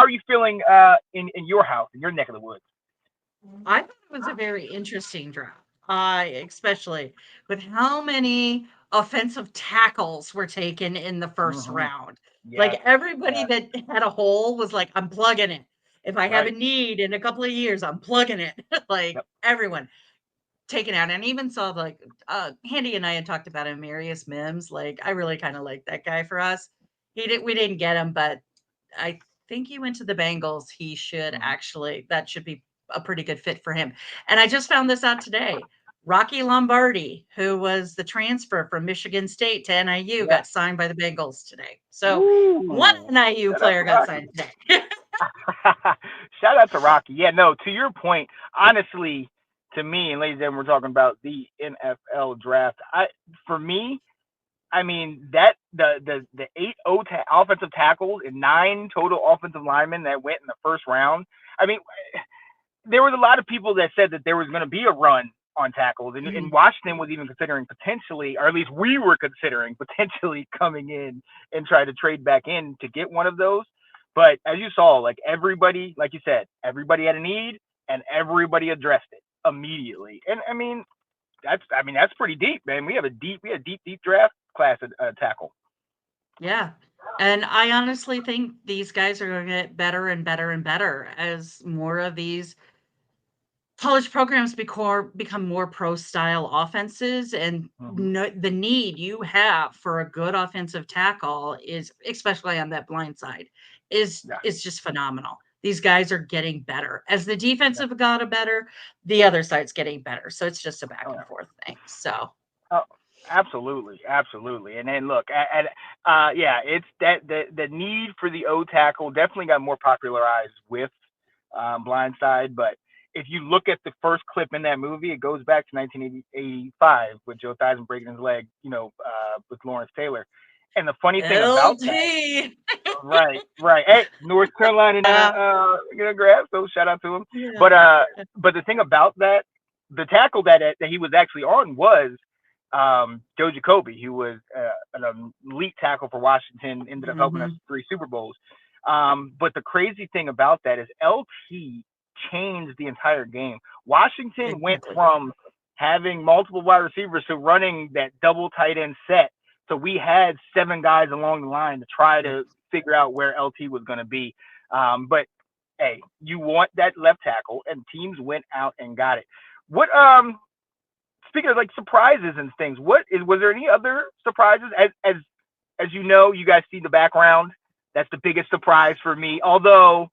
are you feeling in your house, in your neck of the woods? I thought it was a very interesting draft. Especially with how many offensive tackles were taken in the first Hmm. round. Like Yes, everybody yes, that had a hole was like, I'm plugging it. If I have a right. need in a couple of years, I'm plugging it. Like Yep. everyone taken out. And even saw like Handy and I had talked about Amarius Mims. Like I really kind of like that guy for us. We didn't get him, but I think he went to the Bengals. He should Hmm. actually, that should be a pretty good fit for him. And I just found this out today. Rocky Lombardi, who was the transfer from Michigan State to NIU, Yes. got signed by the Bengals today. So one Ooh. NIU Shout out player to got Rocky. signed today. Shout out to Rocky. Yeah, no, to your point, honestly, to me, and ladies and gentlemen, we're talking about the NFL draft. For me, I mean that the eight offensive tackles and nine total offensive linemen that went in the first round. I mean, there was a lot of people that said that there was going to be a run on tackles, and Mhm. Washington was even considering potentially, or at least we were considering potentially coming in and try to trade back in to get one of those. But as you saw, like everybody, like you said, everybody had a need, and everybody addressed it immediately. And I mean that's pretty deep, man. We had deep draft class at tackle. Yeah. And I honestly think these guys are going to get better and better and better as more of these college programs become more pro style offenses, and Hmm. the need you have for a good offensive tackle is, especially on that blind side, Yeah, is just phenomenal. These guys are getting better as the yeah. defensive got better, the other side's getting better, so it's just a back Oh, and forth thing. So oh, absolutely, absolutely. And then look, yeah, it's that the need for the O tackle definitely got more popularized with Blindside. But if you look at the first clip in that movie, it goes back to 1985 with Joe Theismann breaking his leg, with Lawrence Taylor. And the funny thing about that, LT. right. Hey, North Carolina, Yeah. grab. So shout out to him. Yeah. But the thing about that, the tackle that he was actually on was Joe Jacoby, who was an elite tackle for Washington, ended up helping us Mhm. 3 Super Bowls. But the crazy thing about that is LT changed the entire game. Washington went Exactly. from having multiple wide receivers to running that double tight end set. So we had seven guys along the line to try Yep. to figure out where LT was going to be. But hey, you want that left tackle, and teams went out and got it. What speaking of like surprises and things, was there any other surprises as you know, you guys see the background. That's the biggest surprise for me. Although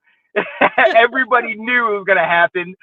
everybody knew it was going to happen,